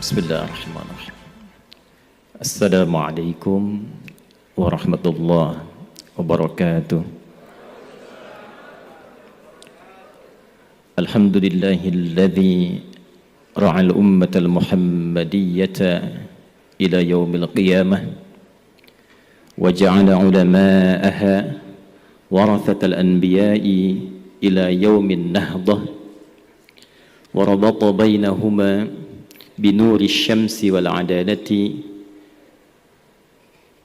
Bismillahirrahmanirrahim. Assalamualaikum warahmatullahi wabarakatuh. Alhamdulillahilladzi ra'al ummatal muhammadiyyata ila yaumil qiyamah wa ja'ala ulama'aha warathatal anbiya'i ila yaumin nahdah wa rabata bainahuma بنور الشمس والعدالة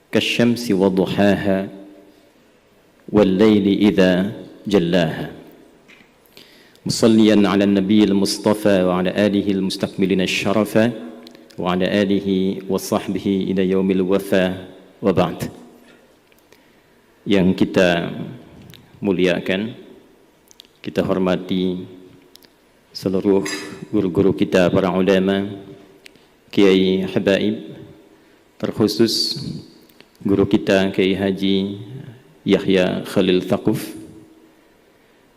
كالشمس وضحاها والليل إذا جلاها مصليا على النبي المصطفى وعلى آله المستكملين الشرف وعلى آله وصحبه إلى يوم الوفاة وبعد. Yang kita muliakan, kita hormati seluruh guru-guru kita, para ulama, kiai habaib, terkhusus guru kita Kiai Haji Yahya Khalil Thaquf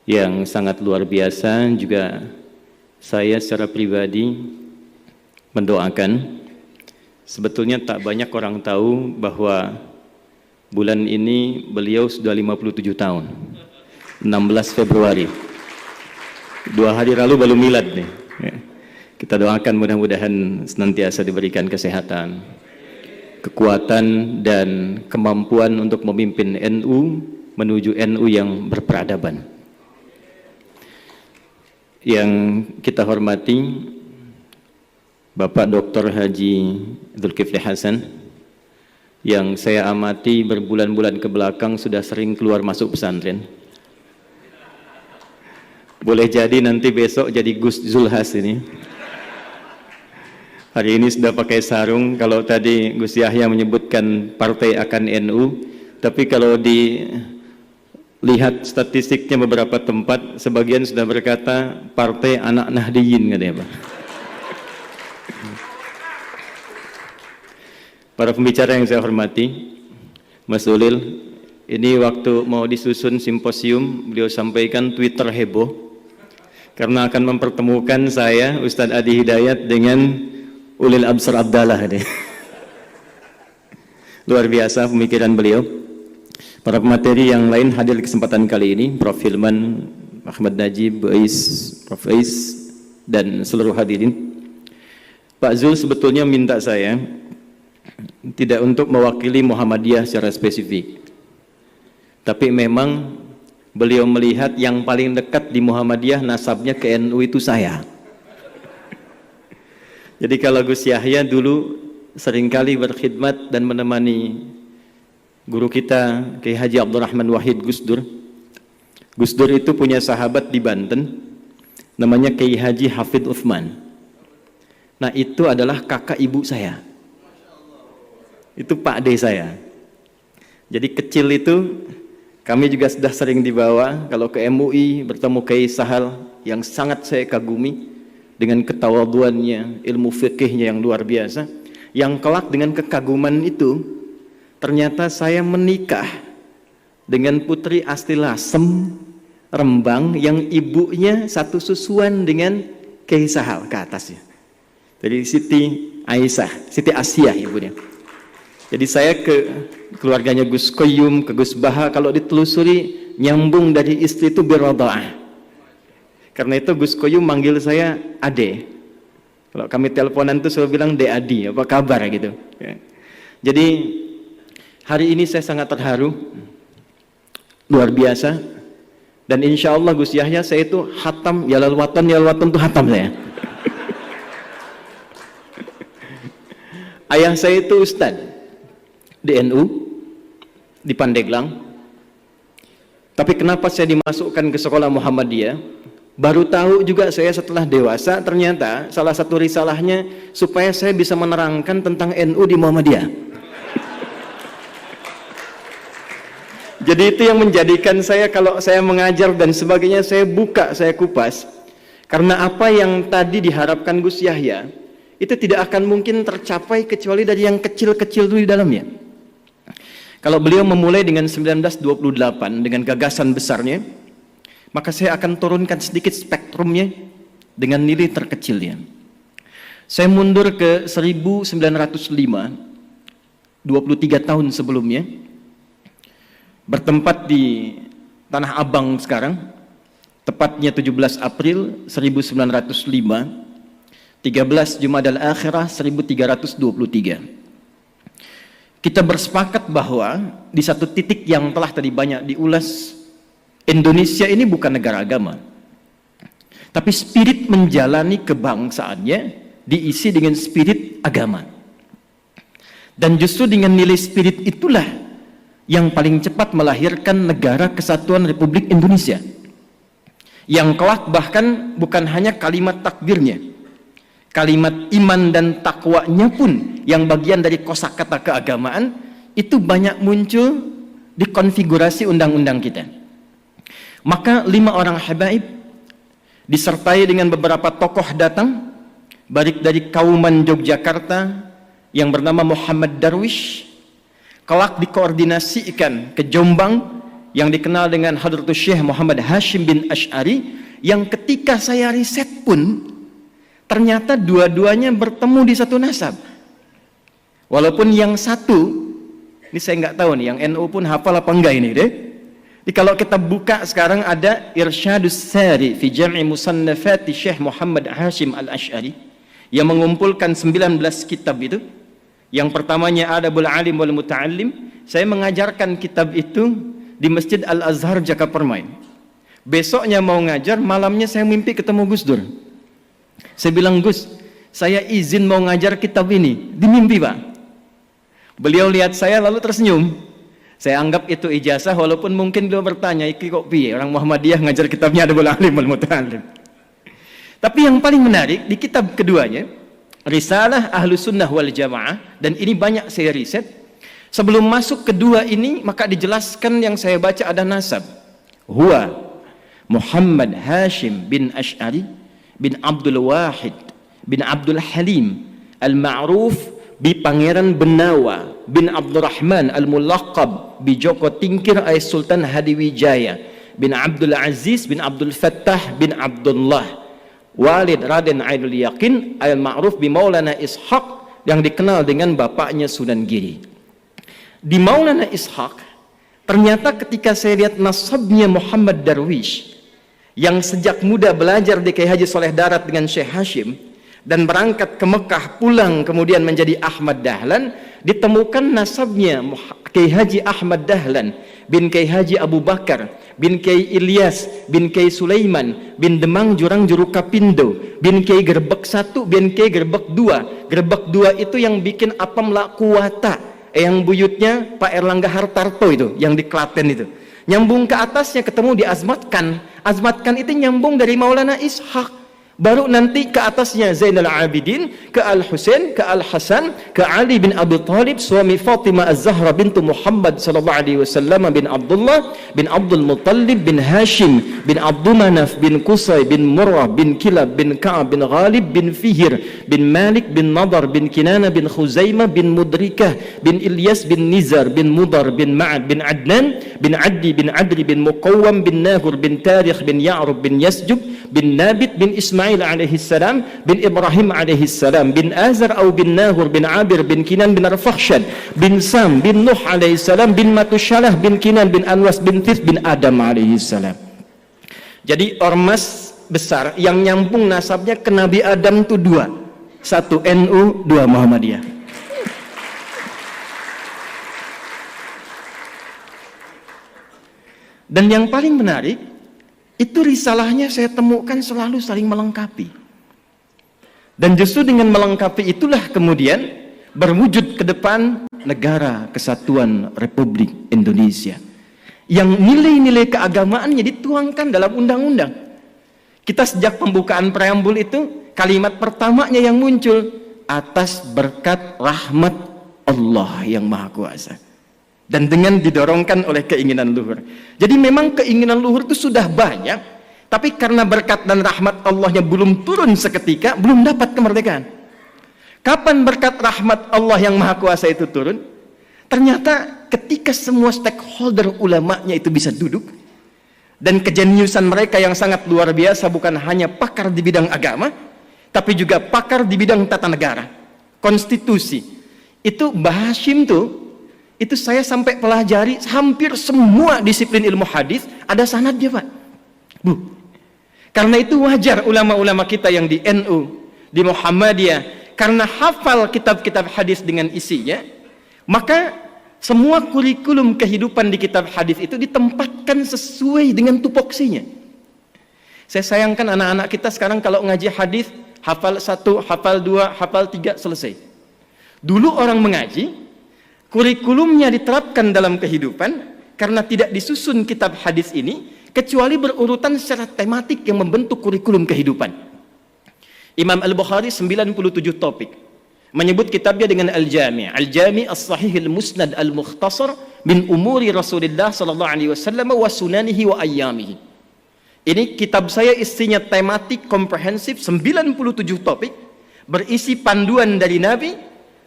yang sangat luar biasa. Juga saya secara pribadi mendoakan, sebetulnya tak banyak orang tahu bahwa bulan ini beliau sudah 57 tahun, 16 Februari. 2 hari lalu baru milad nih. Kita doakan mudah-mudahan senantiasa diberikan kesehatan, kekuatan dan kemampuan untuk memimpin NU menuju NU yang berperadaban. Yang kita hormati Bapak Dr. Haji Zulkifli Hasan, yang saya amati berbulan-bulan ke belakang sudah sering keluar masuk pesantren. Boleh jadi nanti besok jadi Gus Zulhas ini. Hari ini sudah pakai sarung. Kalau tadi Gus Yahya menyebutkan partai akan NU, tapi kalau dilihat statistiknya beberapa tempat, sebagian sudah berkata partai anak Nahdiyin, katanya Pak. Para pembicara yang saya hormati, Mas Ulil, ini waktu mau disusun simposium, beliau sampaikan Twitter heboh karena akan mempertemukan saya, Ustadz Adi Hidayat, dengan Ulil Absar Abdallah. Luar biasa pemikiran beliau. Para pemateri yang lain hadir di kesempatan kali ini, Prof. Hilman, Ahmad Najib, Prof. Ais, dan seluruh hadirin. Pak Zul sebetulnya minta saya tidak untuk mewakili Muhammadiyah secara spesifik, tapi memang beliau melihat yang paling dekat di Muhammadiyah nasabnya ke NU itu saya. Jadi kalau Gus Yahya dulu seringkali berkhidmat dan menemani guru kita Kiai Haji Abdurrahman Wahid Gus Dur. Gus Dur itu punya sahabat di Banten namanya Kiai Haji Hafid Uthman. Nah, itu adalah kakak ibu saya. Itu Pak D saya. Jadi kecil itu kami juga sudah sering dibawa kalau ke MUI bertemu Kiai Sahal yang sangat saya kagumi dengan ketawaduannya, ilmu fikihnya yang luar biasa. Yang kelak dengan kekaguman itu, ternyata saya menikah dengan Putri Asti Lasem Rembang yang ibunya satu susuan dengan Kiai Sahal ke atasnya. Jadi Siti Aisyah, Siti Asia ibunya. Jadi saya ke keluarganya Gus Koyum, ke Gus Baha, kalau ditelusuri nyambung dari istri itu biroda'ah. Karena itu Gus Koyum manggil saya Ade. Kalau kami teleponan itu selalu bilang De Adi, apa kabar gitu. Jadi hari ini saya sangat terharu, luar biasa. Dan insya Allah Gus Yahya, saya itu hatam Yalal Watan itu hatam saya. Ayah saya itu Ustadz di NU di Pandeglang. Tapi kenapa saya dimasukkan ke sekolah Muhammadiyah? Baru tahu juga saya setelah dewasa, ternyata salah satu risalahnya supaya saya bisa menerangkan tentang NU di Muhammadiyah. Jadi itu yang menjadikan saya, kalau saya mengajar dan sebagainya, saya buka, saya kupas. Karena apa yang tadi diharapkan Gus Yahya itu tidak akan mungkin tercapai kecuali dari yang kecil-kecil dulu di dalamnya. Kalau beliau memulai dengan 1928 dengan gagasan besarnya, maka saya akan turunkan sedikit spektrumnya dengan nilai terkecilnya. Saya mundur ke 1905, 23 tahun sebelumnya, bertempat di Tanah Abang sekarang, tepatnya 17 April 1905, 13 Jumadal Akhirah 1323. Kita bersepakat bahwa di satu titik yang telah tadi banyak diulas, Indonesia ini bukan negara agama, tapi spirit menjalani kebangsaannya diisi dengan spirit agama. Dan justru dengan nilai spirit itulah yang paling cepat melahirkan negara kesatuan Republik Indonesia, yang kelak bahkan bukan hanya kalimat takbirnya, kalimat iman dan takwanya pun yang bagian dari kosakata keagamaan itu banyak muncul di konfigurasi undang-undang kita. Maka 5 orang habaib disertai dengan beberapa tokoh datang, baik dari Kauman Yogyakarta yang bernama Muhammad Darwish, kelak dikoordinasikan ke Jombang yang dikenal dengan Hadratus Syekh Muhammad Hashim bin Asy'ari, yang ketika saya riset pun ternyata dua-duanya bertemu di satu nasab. Walaupun yang satu, ini saya nggak tahu nih, yang NU pun hafal apa enggak ini deh. Jadi kalau kita buka sekarang ada Irsyadus Sari fi Jam'i Musannafati Syekh Muhammad Hashim Al-Asy'ari yang mengumpulkan 19 kitab itu. Yang pertamanya Adabul Alim wal Muta'allim. Saya mengajarkan kitab itu di Masjid Al-Azhar Jakapermain. Besoknya mau ngajar, malamnya saya mimpi ketemu Gus Dur. Saya bilang, Gus, saya izin mau ngajar kitab ini. Di mimpi, Pak. Beliau lihat saya lalu tersenyum. Saya anggap itu ijazah, walaupun mungkin beliau bertanya, iki kok piye orang Muhammadiyah ngajar kitabnya Adabul Alim wal Muta'allim. Tapi yang paling menarik di kitab keduanya, Risalah Ahlus Sunnah wal Jamaah, dan ini banyak saya riset. Sebelum masuk kedua ini, maka dijelaskan yang saya baca ada nasab. Huwa Muhammad Hashim bin Asy'ari bin Abdul Wahid bin Abdul Halim al-ma'ruf bi Pangeran Benawa bin Abdurrahman al-mulaqab bi Joko Tingkir ay Sultan Hadiwijaya bin Abdul Aziz bin Abdul Fattah bin Abdullah Walid Raden Ainul Yakin al-ma'ruf bi Maulana Ishaq, yang dikenal dengan bapaknya Sunan Giri. Di Maulana Ishaq, ternyata ketika saya lihat nasabnya Muhammad Darwish yang sejak muda belajar di Kiai Haji Soleh Darat dengan Syekh Hashim dan berangkat ke Mekah, pulang kemudian menjadi Ahmad Dahlan, ditemukan nasabnya Kiai Haji Ahmad Dahlan bin Kiai Haji Abu Bakar bin Kiai Ilyas bin Kiai Sulaiman bin Demang Jurang Jurukapindo bin Kiai Gerbek 1 bin Kiai Gerbek 2. Gerbek 2 itu yang bikin apam lakuwata, yang buyutnya Pak Erlangga Hartarto itu, yang di Klaten itu. Nyambung ke atasnya ketemu di Azmatkan. Azmatkan itu nyambung dari Maulana Ishaq. Baru nanti ke atasnya Zainal Abidin, ke Al-Husain, ke Al-Hasan, ke Ali bin Abi Thalib, suami Fatimah Az-Zahra bintu Muhammad sallallahu alaihi wasallam bin Abdullah bin Abdul Muttalib bin Hashim bin Abdul Manaf bin Qusay bin Murrah bin Kilab bin Ka'ab bin Ghalib bin Fihir bin Malik bin Nadar bin Kinana bin Khuzaimah bin Mudrikah bin Ilyas bin Nizar bin Mudar bin Ma'ad bin Adnan bin Addi bin Adri bin Muqawwam bin Nahur bin Tarikh bin Ya'rub bin Yasjub bin Nabit bin Ismail alaihi salam bin Ibrahim alaihi salam bin Azar au bin Nahur bin Abir bin Kinan bin Arfakhshad bin Sam bin Nuh alaihi salam bin Matushalah bin Kinan bin Anwas bin Tis bin Adam alaihi salam. Jadi ormas besar yang nyambung nasabnya ke Nabi Adam itu 2. 1 NU, 2 Muhammadiyah. Dan yang paling menarik, itu risalahnya saya temukan selalu saling melengkapi. Dan justru dengan melengkapi itulah kemudian berwujud ke depan negara kesatuan Republik Indonesia, yang nilai-nilai keagamaannya dituangkan dalam undang-undang. Kita sejak pembukaan preambul itu, kalimat pertamanya yang muncul, atas berkat rahmat Allah yang Maha Kuasa. Dan dengan didorongkan oleh keinginan luhur. Jadi memang keinginan luhur itu sudah banyak, tapi karena berkat dan rahmat Allahnya belum turun seketika, belum dapat kemerdekaan. Kapan berkat rahmat Allah yang Maha Kuasa itu turun? Ternyata ketika semua stakeholder ulamanya itu bisa duduk, dan kejeniusan mereka yang sangat luar biasa, bukan hanya pakar di bidang agama, tapi juga pakar di bidang tata negara, konstitusi. Itu Mbah Hashim tuh, itu saya sampai pelajari hampir semua disiplin ilmu hadis ada sanadnya, Pak. Bu. Karena itu wajar ulama-ulama kita yang di NU, di Muhammadiyah, karena hafal kitab-kitab hadis dengan isinya, maka semua kurikulum kehidupan di kitab hadis itu ditempatkan sesuai dengan tupoksinya. Saya sayangkan anak-anak kita sekarang kalau ngaji hadis, hafal 1, hafal 2, hafal 3, selesai. Dulu orang mengaji, kurikulumnya diterapkan dalam kehidupan karena tidak disusun kitab hadis ini, kecuali berurutan secara tematik yang membentuk kurikulum kehidupan. Imam Al-Bukhari 97 topik. Menyebut kitabnya dengan Al-Jami'. Al-Jami' As-Sahih Al-Musnad Al-Mukhtasar min umuri Rasulullah sallallahu alaihi wasallam wa sunanihi wa ayyamihi. Ini kitab saya isinya tematik komprehensif 97 topik, berisi panduan dari Nabi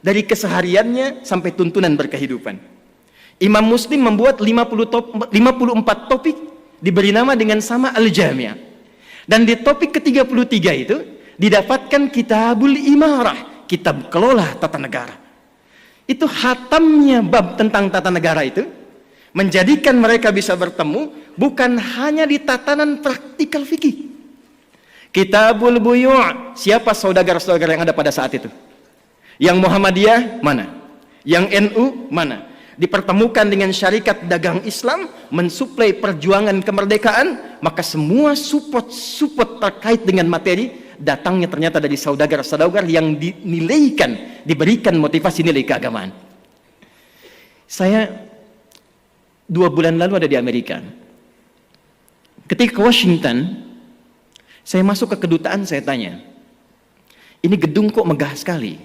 dari kesehariannya sampai tuntunan berkehidupan. Imam Muslim membuat 54 topik diberi nama dengan sama Al-Jami'. Dan di topik ke-33 itu didapatkan Kitabul Imarah, kitab kelola tata negara. Itu hatamnya bab tentang tata negara itu menjadikan mereka bisa bertemu bukan hanya di tatanan praktikal fikih. Kitabul Buyu', siapa saudagar-saudagar yang ada pada saat itu? Yang Muhammadiyah mana? Yang NU mana? Dipertemukan dengan syarikat dagang Islam, mensuplai perjuangan kemerdekaan, maka semua support terkait dengan materi datangnya ternyata dari saudagar-saudagar yang dinilaikan, diberikan motivasi nilai keagamaan. Saya 2 bulan lalu ada di Amerika. Ketika ke Washington, saya masuk ke kedutaan, saya tanya, ini gedung kok megah sekali,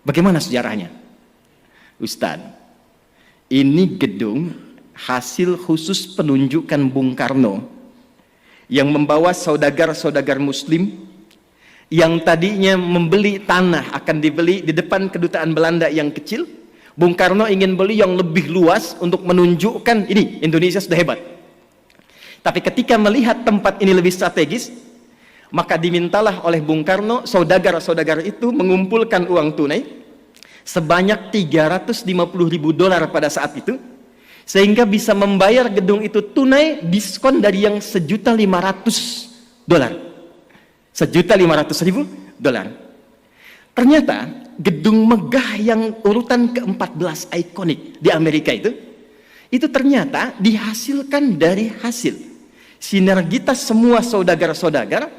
bagaimana sejarahnya? Ustadz, ini gedung hasil khusus penunjukan Bung Karno yang membawa saudagar-saudagar muslim yang tadinya membeli tanah akan dibeli di depan kedutaan Belanda yang kecil. Bung Karno ingin beli yang lebih luas untuk menunjukkan ini Indonesia sudah hebat. Tapi ketika melihat tempat ini lebih strategis, maka dimintalah oleh Bung Karno saudagar-saudagar itu mengumpulkan uang tunai sebanyak $350.000 pada saat itu, sehingga bisa membayar gedung itu tunai, diskon dari yang $1.500.000. $1.500.000. Ternyata gedung megah yang urutan ke-14 ikonik di Amerika itu ternyata dihasilkan dari hasil sinergitas semua saudagar-saudagar,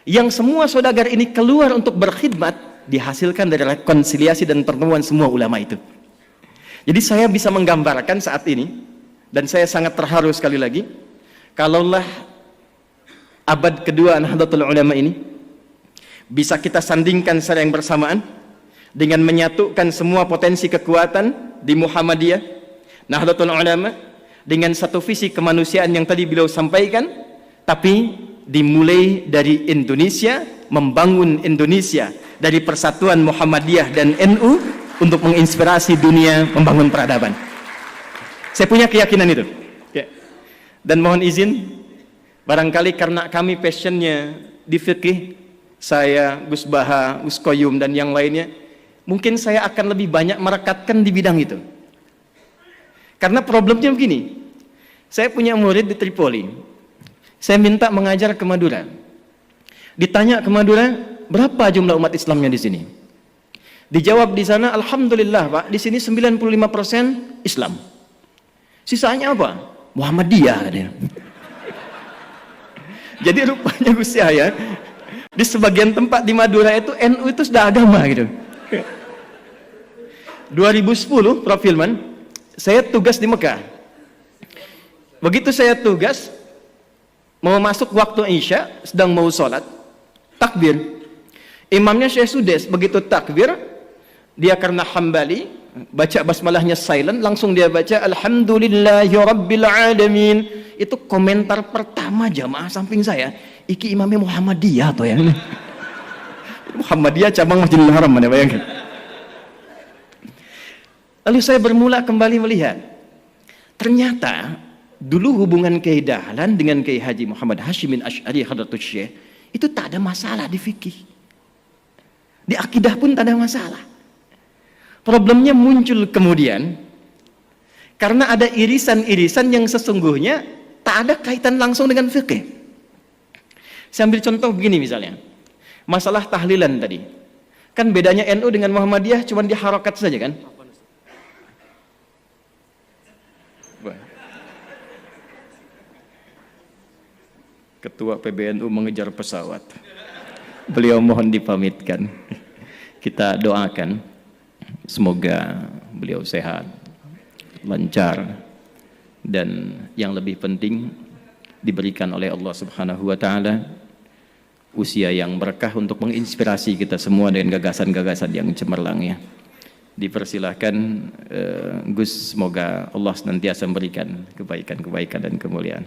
yang semua saudagar ini keluar untuk berkhidmat, dihasilkan dari rekonsiliasi dan pertemuan semua ulama itu. Jadi saya bisa menggambarkan saat ini, dan saya sangat terharu sekali lagi, kalaulah abad kedua Nahdlatul Ulama ini bisa kita sandingkan secara yang bersamaan dengan menyatukan semua potensi kekuatan di Muhammadiyah, Nahdlatul Ulama, dengan satu visi kemanusiaan yang tadi beliau sampaikan, tapi dimulai dari Indonesia, membangun Indonesia dari persatuan Muhammadiyah dan NU untuk menginspirasi dunia membangun peradaban. Saya punya keyakinan itu. Dan mohon izin, barangkali karena kami passionnya di fikih, saya, Gus Baha, Gus Koyum, dan yang lainnya, mungkin saya akan lebih banyak merekatkan di bidang itu. Karena problemnya begini, saya punya murid di Tripoli, saya minta mengajar ke Madura. Ditanya ke Madura, berapa jumlah umat Islamnya di sini? Dijawab di sana, alhamdulillah Pak, di sini 95% Islam. Sisanya apa? Muhammadiyah katanya. Jadi rupanya Gus Yahya, di sebagian tempat di Madura itu NU itu sudah agama gitu. 2010 Prof. Hilman, saya tugas di Mekah. Begitu saya tugas, mau masuk waktu Isya, sedang mau sholat, takbir. Imamnya Syekh Sudes, begitu takbir, dia karena Hambali, baca basmalahnya silent, langsung dia baca Alhamdulillahirabbil alamin. Itu komentar pertama jamaah samping saya, iki imamnya Muhammadiyah atau yang Muhammadiyah cabang Masjidil Haram, mana bayangkan. Lalu saya bermula kembali melihat, ternyata dulu hubungan Kiai Dahlan dengan Kiai Haji Muhammad Hashim bin Asy'ari Hadratus Syekh itu tak ada masalah di fikih. Di akidah pun tak ada masalah. Problemnya muncul kemudian karena ada irisan-irisan yang sesungguhnya tak ada kaitan langsung dengan fikih. Saya ambil contoh begini misalnya. Masalah tahlilan tadi. Kan bedanya NU dengan Muhammadiyah cuma di harokat saja kan? Ketua PBNU mengejar pesawat. Beliau mohon dipamitkan. Kita doakan semoga beliau sehat, lancar, dan yang lebih penting diberikan oleh Allah Subhanahu wa taala usia yang berkah untuk menginspirasi kita semua dengan gagasan-gagasan yang cemerlang ya. Dipersilahkan Gus, semoga Allah senantiasa memberikan kebaikan-kebaikan dan kemuliaan.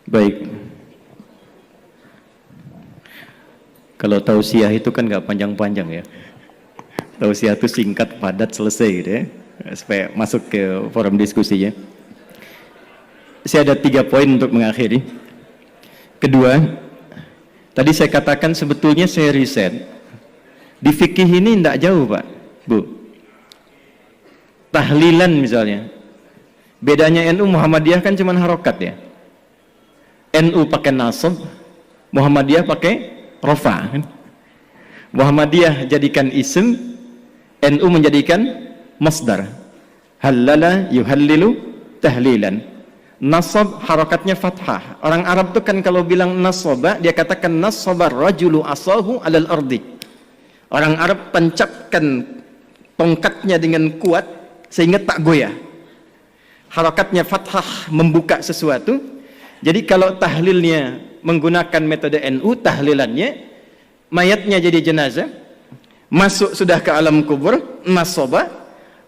Baik. Kalau tausiah itu kan nggak panjang-panjang ya. Tausiah itu singkat, padat, selesai gitu ya. Supaya masuk ke forum diskusinya. Saya ada 3 poin untuk mengakhiri. Kedua, tadi saya katakan sebetulnya saya riset. Di fikih ini tidak jauh Pak, Bu. Tahlilan misalnya. Bedanya NU Muhammadiyah kan cuma harokat ya. NU pakai nasab, Muhammadiyah pakai rofa. Muhammadiyah jadikan isim, NU menjadikan masdar. Halala yuhallilu tahlilan. Nasab harakatnya fathah. Orang Arab tuh kan kalau bilang nasaba, dia katakan nasabar rajulu asahu alal ardi. Orang Arab tancapkan tongkatnya dengan kuat sehingga tak goyah. Harakatnya fathah membuka sesuatu. Jadi kalau tahlilnya menggunakan metode NU, tahlilannya mayatnya jadi jenazah, masuk sudah ke alam kubur, nasaba,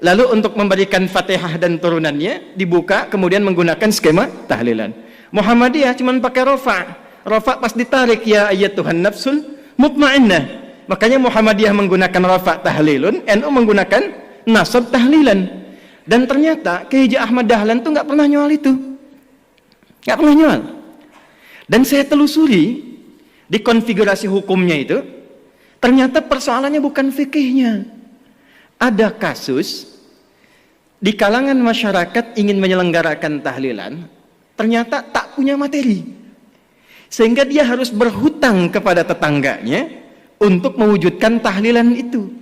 lalu untuk memberikan Fatihah dan turunannya dibuka, kemudian menggunakan skema tahlilan. Muhammadiyah cuma pakai rofa. Rofa pas ditarik, ya ayyatuhan nafsul mutmainnah. Makanya Muhammadiyah menggunakan rofa tahlilun, NU menggunakan nasab tahlilan. Dan ternyata Kiai Haji Ahmad Dahlan tuh nggak pernah nyual itu. Nggak pernah nyual. Dan saya telusuri di konfigurasi hukumnya itu, ternyata persoalannya bukan fikihnya. Ada kasus di kalangan masyarakat ingin menyelenggarakan tahlilan, ternyata tak punya materi, sehingga dia harus berhutang kepada tetangganya untuk mewujudkan tahlilan itu.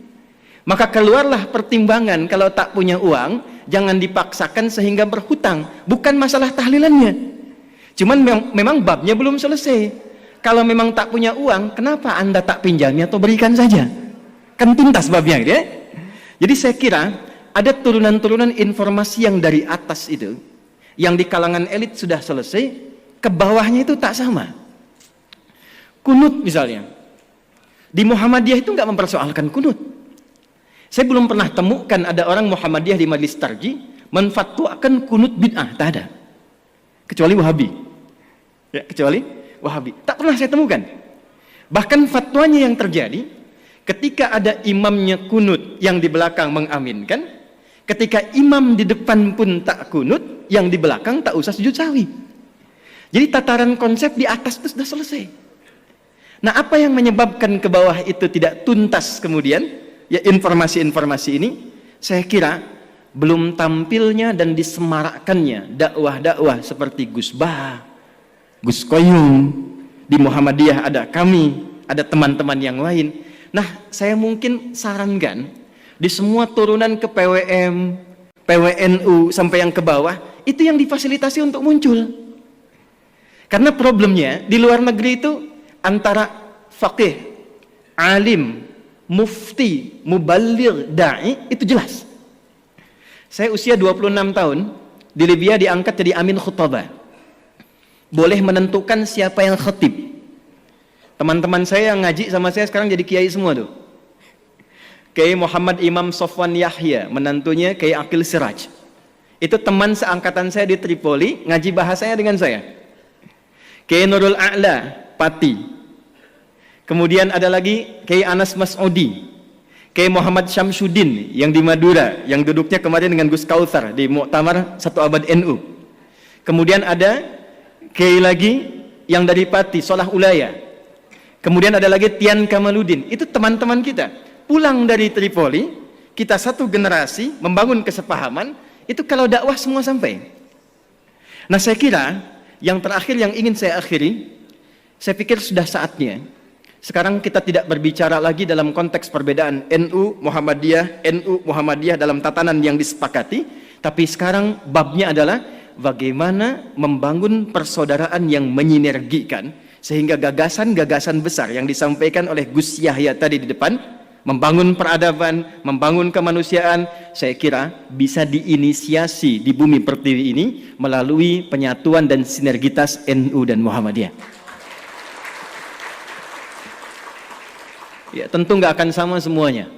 Maka keluarlah pertimbangan, kalau tak punya uang jangan dipaksakan sehingga berhutang. Bukan masalah tahlilannya, cuman memang babnya belum selesai. Kalau memang tak punya uang, kenapa Anda tak pinjamnya atau berikan saja? Kan tuntas babnya gitu ya. Jadi saya kira ada turunan-turunan informasi yang dari atas itu, yang di kalangan elit sudah selesai, ke bawahnya itu tak sama. Kunut misalnya, di Muhammadiyah itu nggak mempersoalkan kunut. Saya belum pernah temukan ada orang Muhammadiyah di Majelis Tarji menfatwakan kunut bid'ah, tak ada. Kecuali Wahabi. Ya, kecuali Wahabi. Tak pernah saya temukan. Bahkan fatwanya yang terjadi ketika ada imamnya kunut, yang di belakang mengaminkan. Ketika imam di depan pun tak kunut, yang di belakang tak usah sujud sahwi. Jadi tataran konsep di atas itu sudah selesai. Nah, apa yang menyebabkan ke bawah itu tidak tuntas kemudian? Ya, informasi-informasi ini saya kira belum tampilnya dan disemarakkannya dakwah-dakwah seperti Gus Bah, Gus Koyum. Di Muhammadiyah ada kami, ada teman-teman yang lain. Nah, saya mungkin sarankan di semua turunan ke PWM, PWNU sampai yang ke bawah, itu yang difasilitasi untuk muncul. Karena problemnya di luar negeri itu antara faqih, alim, mufti, muballigh, da'i itu jelas. Saya usia 26 tahun, di Libya diangkat jadi amin khutbah. Boleh menentukan siapa yang khatib. Teman-teman saya yang ngaji sama saya sekarang jadi kiai semua tuh. Kiai Muhammad Imam Sofwan Yahya, menantunya Kiai Aqil Siraj. Itu teman seangkatan saya di Tripoli, ngaji bahasanya dengan saya. Kiai Nurul A'la, Pati. Kemudian ada lagi Kiai Anas Mas'udi, Kiai Muhammad Syamsuddin yang di Madura, yang duduknya kemarin dengan Gus Kautsar di Muktamar 1 Abad NU. Kemudian ada Kiai lagi yang dari Pati, Solah Ulaya. Kemudian ada lagi Tian Kamaludin, itu teman-teman kita. Pulang dari Tripoli, kita satu generasi membangun kesepahaman, itu kalau dakwah semua sampai. Nah saya kira, yang terakhir yang ingin saya akhiri, saya pikir sudah saatnya. Sekarang kita tidak berbicara lagi dalam konteks perbedaan NU Muhammadiyah dalam tatanan yang disepakati, tapi sekarang babnya adalah bagaimana membangun persaudaraan yang menyinergikan sehingga gagasan-gagasan besar yang disampaikan oleh Gus Yahya tadi di depan, membangun peradaban, membangun kemanusiaan, saya kira bisa diinisiasi di bumi pertiwi ini melalui penyatuan dan sinergitas NU dan Muhammadiyah. Ya, tentu nggak akan sama semuanya.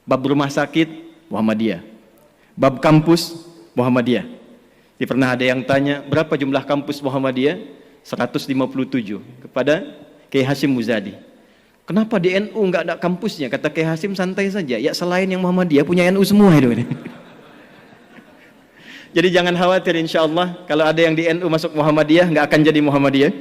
Bab rumah sakit, Muhammadiyah. Bab kampus, Muhammadiyah. Pernah ada yang tanya, berapa jumlah kampus Muhammadiyah? 157 kepada Kiai Hasyim Muzadi. Kenapa di NU nggak ada kampusnya? Kata Kiai Hasyim, santai saja. Ya selain yang Muhammadiyah punya NU semua itu. Jadi jangan khawatir, insya Allah kalau ada yang di NU masuk Muhammadiyah nggak akan jadi Muhammadiyah.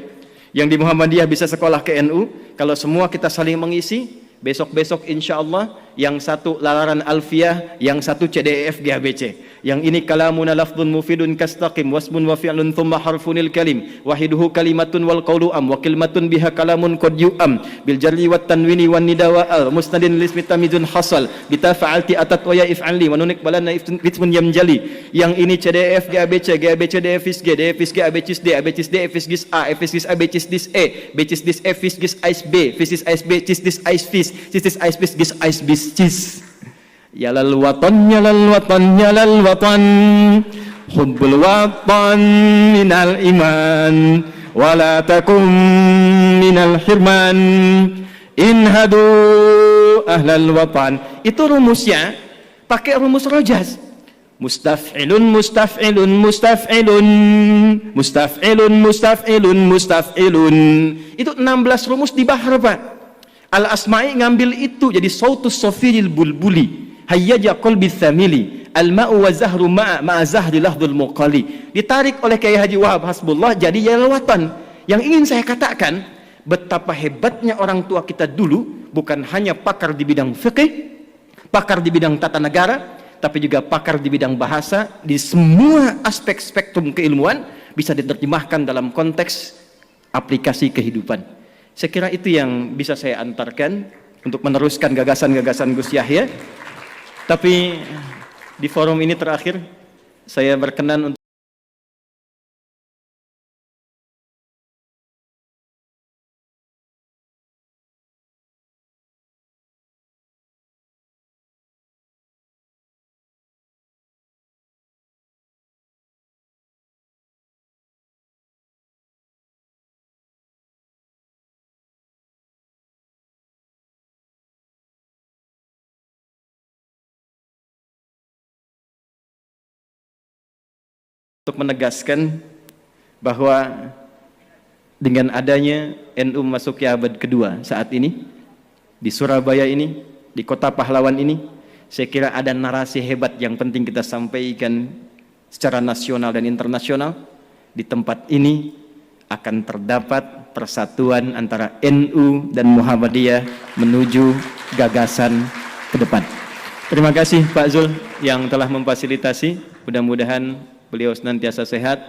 Yang di Muhammadiyah bisa sekolah ke NU. Kalau semua kita saling mengisi, besok-besok insya Allah yang satu lalaran alfiyah, yang satu CDEF GHBC. Yang ini kalamuna lafdun mufidun kastaqim wasmun wa fi'lun thumma harfunil kalim wahiduhu kalimatun wal qawlu am wa kalimatun biha kalamun qad yu'am bil jarri wat tanwini wan nida wa al mustadin lismi tamizun hasal bita fa'alti atat wa ya if'ali wa nunik balana ifmun yamjali. Yang ini CDEF GHBC GHBC DFIS G DFIS G ABCIS D ABCIS D FIS GIS A FIS GIS ABCIS DIS E BCIS DIS F FIS GIS AIS B FIS GIS AIS B CIS DIS AIS FIS CIS DIS AIS BIS GIS AIS BIS CIS. Ya lal watan ya lal watan ya lal watan hubbul watan minal iman wala takum minal hirman inhadu ahlal watan. Itu rumusnya pakai rumus Rojaz. Mustaf'ilun mustaf'ilun mustaf'ilun mustaf'ilun mustaf'ilun mustaf'ilun. Itu 16 rumus di bahar, Pak. Al-Asma'i ngambil itu jadi sautus sofiril bulbuli hayyaja qalbi thamili al-ma'u wa zahru ma'a zahri lahdul muqali. Ditarik oleh Kiai Haji Wahab Hasbullah jadi yalwatan. Yang ingin saya katakan, betapa hebatnya orang tua kita dulu, bukan hanya pakar di bidang fikih, pakar di bidang tata negara, tapi juga pakar di bidang bahasa. Di semua aspek spektrum keilmuan bisa diterjemahkan dalam konteks aplikasi kehidupan. Saya kira itu yang bisa saya antarkan untuk meneruskan gagasan-gagasan Gus Yahya. Tapi di forum ini terakhir saya berkenan untuk menegaskan bahwa dengan adanya NU memasuki abad kedua saat ini, di Surabaya ini, di kota pahlawan ini, saya kira ada narasi hebat yang penting kita sampaikan secara nasional dan internasional. Di tempat ini akan terdapat persatuan antara NU dan Muhammadiyah menuju gagasan ke depan. Terima kasih Pak Zul yang telah memfasilitasi. Mudah-mudahan beliau senantiasa sehat,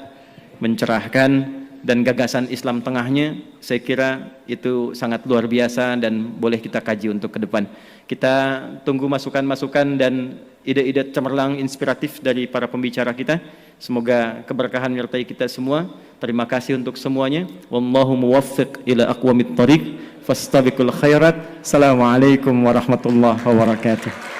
mencerahkan, dan gagasan Islam tengahnya saya kira itu sangat luar biasa dan boleh kita kaji untuk ke depan. Kita tunggu masukan-masukan dan ide-ide cemerlang inspiratif dari para pembicara kita. Semoga keberkahan menyertai kita semua. Terima kasih untuk semuanya. Wallahu muwaffiq ila aqwamit thariq fastabiqul khairat. Assalamualaikum warahmatullahi wabarakatuh.